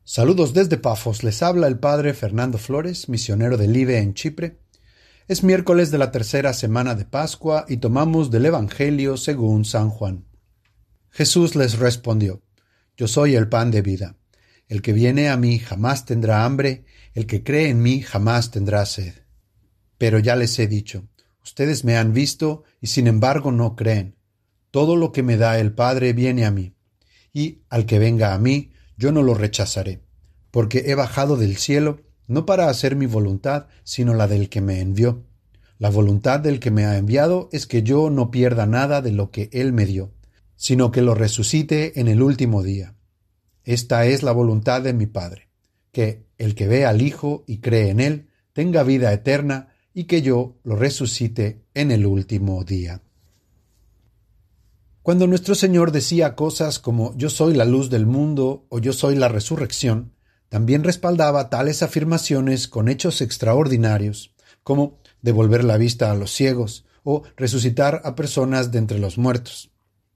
Saludos desde Pafos, les habla el padre Fernando Flores, misionero de Live en Chipre. Es miércoles de la tercera semana de Pascua y tomamos del Evangelio según San Juan. Jesús les respondió: Yo soy el pan de vida. El que viene a mí jamás tendrá hambre, el que cree en mí jamás tendrá sed. Pero ya les he dicho, ustedes me han visto y sin embargo no creen. Todo lo que me da el Padre viene a mí, y al que venga a mí, yo no lo rechazaré, porque he bajado del cielo, no para hacer mi voluntad, sino la del que me envió. La voluntad del que me ha enviado es que yo no pierda nada de lo que él me dio, sino que lo resucite en el último día. Esta es la voluntad de mi Padre, que el que ve al Hijo y cree en él, tenga vida eterna, y que yo lo resucite en el último día. Cuando nuestro Señor decía cosas como «Yo soy la luz del mundo» o «Yo soy la resurrección», también respaldaba tales afirmaciones con hechos extraordinarios, como devolver la vista a los ciegos o resucitar a personas de entre los muertos.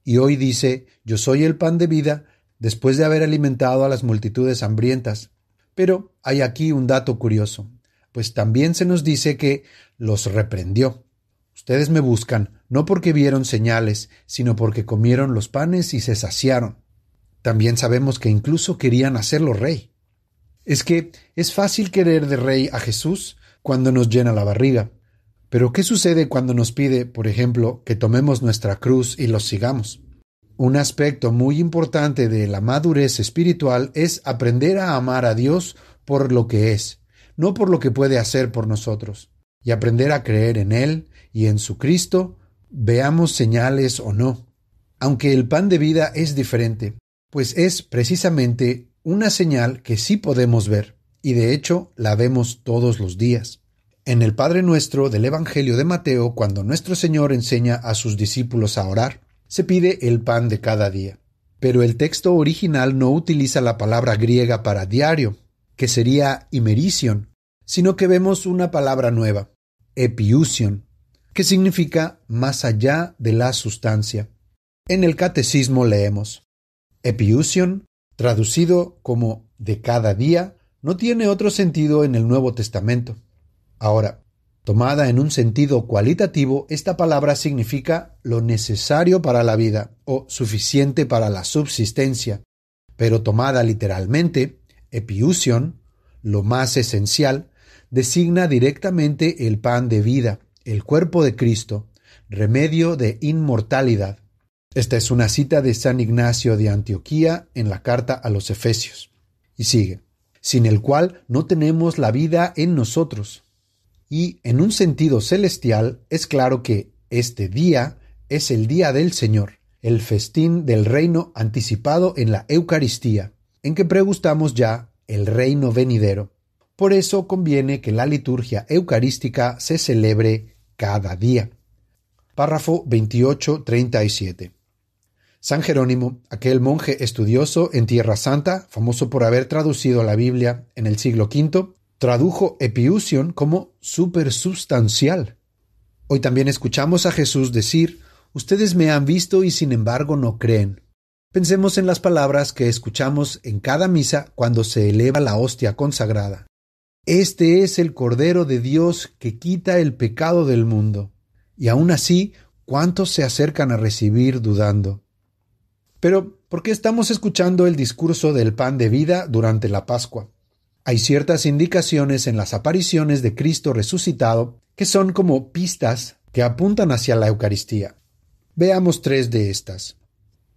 Y hoy dice «Yo soy el pan de vida» después de haber alimentado a las multitudes hambrientas. Pero hay aquí un dato curioso, pues también se nos dice que los reprendió. Ustedes me buscan, no porque vieron señales, sino porque comieron los panes y se saciaron. También sabemos que incluso querían hacerlo rey. Es que es fácil querer de rey a Jesús cuando nos llena la barriga. Pero ¿qué sucede cuando nos pide, por ejemplo, que tomemos nuestra cruz y los sigamos? Un aspecto muy importante de la madurez espiritual es aprender a amar a Dios por lo que es, no por lo que puede hacer por nosotros, y aprender a creer en Él y en su Cristo, veamos señales o no. Aunque el pan de vida es diferente, pues es precisamente una señal que sí podemos ver, y de hecho la vemos todos los días. En el Padre Nuestro del Evangelio de Mateo, cuando nuestro Señor enseña a sus discípulos a orar, se pide el pan de cada día. Pero el texto original no utiliza la palabra griega para diario, que sería imerision, sino que vemos una palabra nueva, epiousion, que significa más allá de la sustancia. En el catecismo leemos: epiousion, traducido como de cada día, no tiene otro sentido en el Nuevo Testamento. Ahora, tomada en un sentido cualitativo, esta palabra significa lo necesario para la vida o suficiente para la subsistencia, pero tomada literalmente, epiousion, lo más esencial, designa directamente el pan de vida, el cuerpo de Cristo, remedio de inmortalidad. Esta es una cita de San Ignacio de Antioquía en la carta a los Efesios. Y sigue: sin el cual no tenemos la vida en nosotros. Y en un sentido celestial es claro que este día es el día del Señor, el festín del reino anticipado en la Eucaristía, en que pregustamos ya el reino venidero. Por eso conviene que la liturgia eucarística se celebre cada día. Párrafo 28-37. San Jerónimo, aquel monje estudioso en Tierra Santa, famoso por haber traducido la Biblia en el siglo V, tradujo epiousion como supersubstancial. Hoy también escuchamos a Jesús decir: ustedes me han visto y sin embargo no creen. Pensemos en las palabras que escuchamos en cada misa cuando se eleva la hostia consagrada. Este es el Cordero de Dios que quita el pecado del mundo. Y aún así, ¿cuántos se acercan a recibir dudando? Pero, ¿por qué estamos escuchando el discurso del pan de vida durante la Pascua? Hay ciertas indicaciones en las apariciones de Cristo resucitado que son como pistas que apuntan hacia la Eucaristía. Veamos 3 de estas.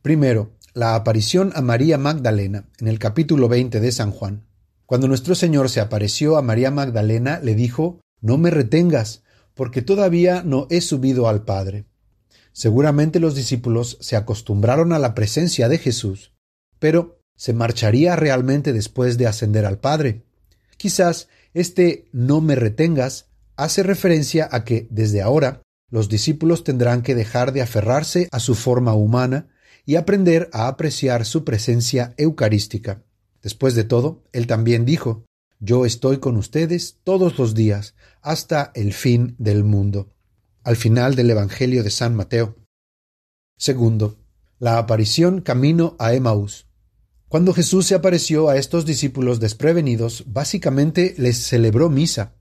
Primero, la aparición a María Magdalena en el capítulo 20 de San Juan. Cuando nuestro Señor se apareció a María Magdalena, le dijo: «No me retengas, porque todavía no he subido al Padre». Seguramente los discípulos se acostumbraron a la presencia de Jesús, pero ¿se marcharía realmente después de ascender al Padre? Quizás este «no me retengas» hace referencia a que, desde ahora, los discípulos tendrán que dejar de aferrarse a su forma humana y aprender a apreciar su presencia eucarística. Después de todo, Él también dijo: «Yo estoy con ustedes todos los días, hasta el fin del mundo», al final del Evangelio de San Mateo. Segundo, la aparición camino a Emaús. Cuando Jesús se apareció a estos discípulos desprevenidos, básicamente les celebró misa.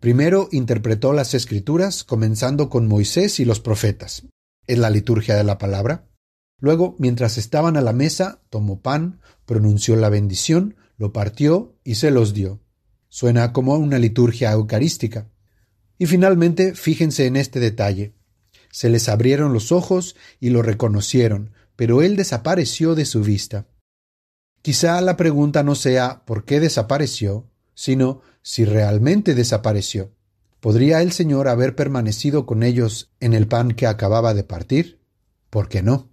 Primero interpretó las Escrituras, comenzando con Moisés y los profetas. Es la liturgia de la palabra. Luego, mientras estaban a la mesa, tomó pan, pronunció la bendición, lo partió y se los dio. Suena como una liturgia eucarística. Y finalmente, fíjense en este detalle. Se les abrieron los ojos y lo reconocieron, pero él desapareció de su vista. Quizá la pregunta no sea ¿por qué desapareció?, sino si realmente desapareció. ¿Podría el Señor haber permanecido con ellos en el pan que acababa de partir? ¿Por qué no?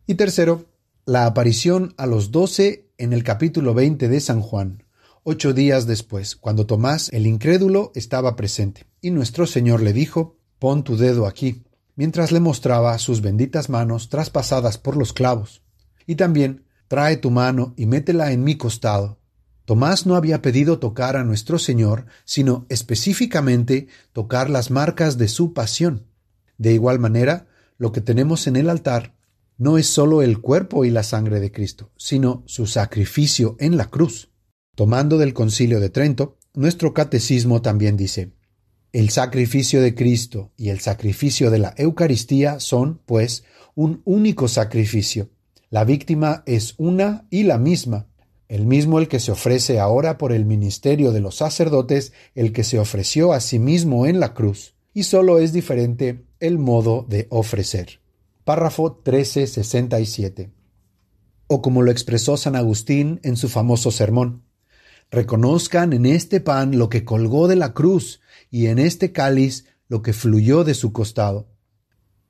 Y tercero, la aparición a los 12 en el capítulo 20 de San Juan, 8 días después, cuando Tomás el incrédulo estaba presente, y nuestro Señor le dijo: «Pon tu dedo aquí», mientras le mostraba sus benditas manos traspasadas por los clavos, y también: «Trae tu mano y métela en mi costado». Tomás no había pedido tocar a nuestro Señor, sino específicamente tocar las marcas de su pasión. De igual manera, lo que tenemos en el altar no es solo el cuerpo y la sangre de Cristo, sino su sacrificio en la cruz. Tomando del Concilio de Trento, nuestro catecismo también dice: el sacrificio de Cristo y el sacrificio de la Eucaristía son, pues, un único sacrificio. La víctima es una y la misma, el mismo el que se ofrece ahora por el ministerio de los sacerdotes, el que se ofreció a sí mismo en la cruz, y solo es diferente el modo de ofrecer. Párrafo 1367. O como lo expresó San Agustín en su famoso sermón: reconozcan en este pan lo que colgó de la cruz y en este cáliz lo que fluyó de su costado.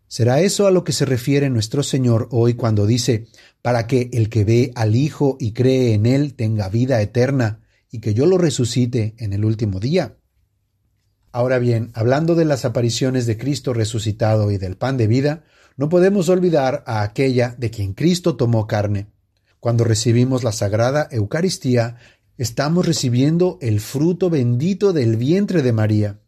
¿Será eso a lo que se refiere nuestro Señor hoy cuando dice: para que el que ve al Hijo y cree en Él tenga vida eterna y que yo lo resucite en el último día? Ahora bien, hablando de las apariciones de Cristo resucitado y del pan de vida, no podemos olvidar a aquella de quien Cristo tomó carne. Cuando recibimos la Sagrada Eucaristía, estamos recibiendo el fruto bendito del vientre de María.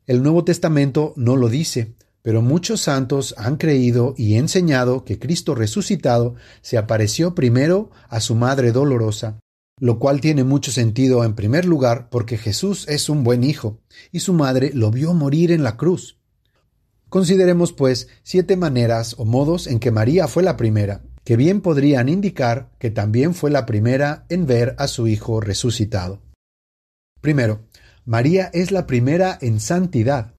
El Nuevo Testamento no lo dice, pero muchos santos han creído y enseñado que Cristo resucitado se apareció primero a su Madre Dolorosa, lo cual tiene mucho sentido en primer lugar porque Jesús es un buen hijo y su madre lo vio morir en la cruz. Consideremos pues 7 maneras o modos en que María fue la primera, que bien podrían indicar que también fue la primera en ver a su hijo resucitado. Primero, María es la primera en santidad.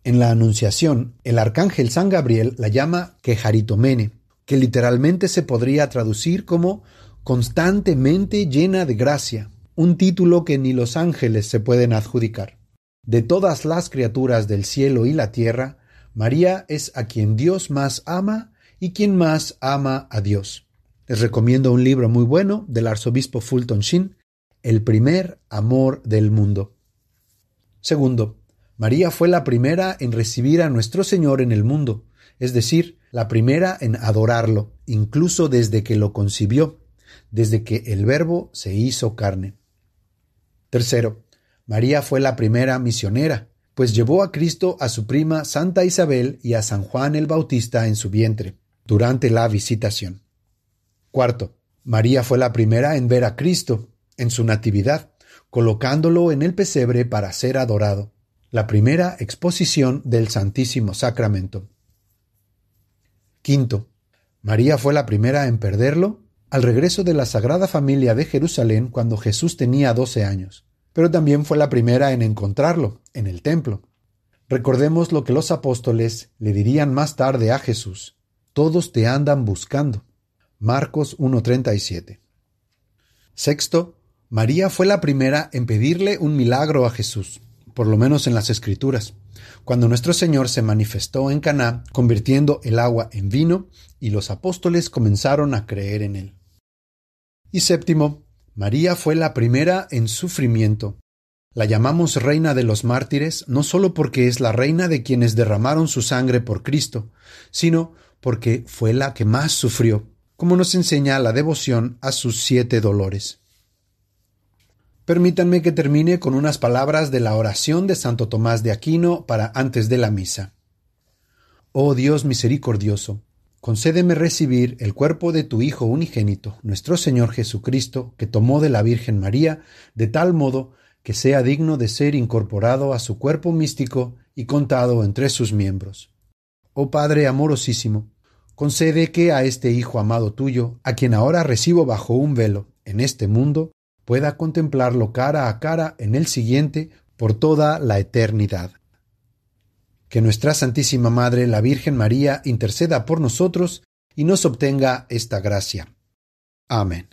En la Anunciación, el arcángel San Gabriel la llama quejaritomene, que literalmente se podría traducir como constantemente llena de gracia, un título que ni los ángeles se pueden adjudicar. De todas las criaturas del cielo y la tierra, María es a quien Dios más ama y quien más ama a Dios. Les recomiendo un libro muy bueno del arzobispo Fulton Sheen, El primer amor del mundo. Segundo, María fue la primera en recibir a nuestro Señor en el mundo, es decir, la primera en adorarlo, incluso desde que lo concibió, desde que el Verbo se hizo carne. Tercero, María fue la primera misionera, pues llevó a Cristo a su prima Santa Isabel y a San Juan el Bautista en su vientre, durante la visitación. Cuarto, María fue la primera en ver a Cristo, en su natividad, colocándolo en el pesebre para ser adorado. La primera exposición del Santísimo Sacramento. Quinto, María fue la primera en perderlo al regreso de la Sagrada Familia de Jerusalén cuando Jesús tenía 12 años, pero también fue la primera en encontrarlo, en el templo. Recordemos lo que los apóstoles le dirían más tarde a Jesús: todos te andan buscando. Marcos 1:37. Sexto, María fue la primera en pedirle un milagro a Jesús, por lo menos en las Escrituras, cuando nuestro Señor se manifestó en Caná, convirtiendo el agua en vino, y los apóstoles comenzaron a creer en él. Y séptimo, María fue la primera en sufrimiento. La llamamos Reina de los Mártires no solo porque es la reina de quienes derramaron su sangre por Cristo, sino porque fue la que más sufrió, como nos enseña la devoción a sus 7 dolores. Permítanme que termine con unas palabras de la oración de Santo Tomás de Aquino para antes de la misa. Oh Dios misericordioso, concédeme recibir el cuerpo de tu Hijo unigénito, nuestro Señor Jesucristo, que tomó de la Virgen María, de tal modo que sea digno de ser incorporado a su cuerpo místico y contado entre sus miembros. Oh Padre amorosísimo, concede que a este Hijo amado tuyo, a quien ahora recibo bajo un velo en este mundo, pueda contemplarlo cara a cara en el siguiente por toda la eternidad. Que nuestra Santísima Madre, la Virgen María, interceda por nosotros y nos obtenga esta gracia. Amén.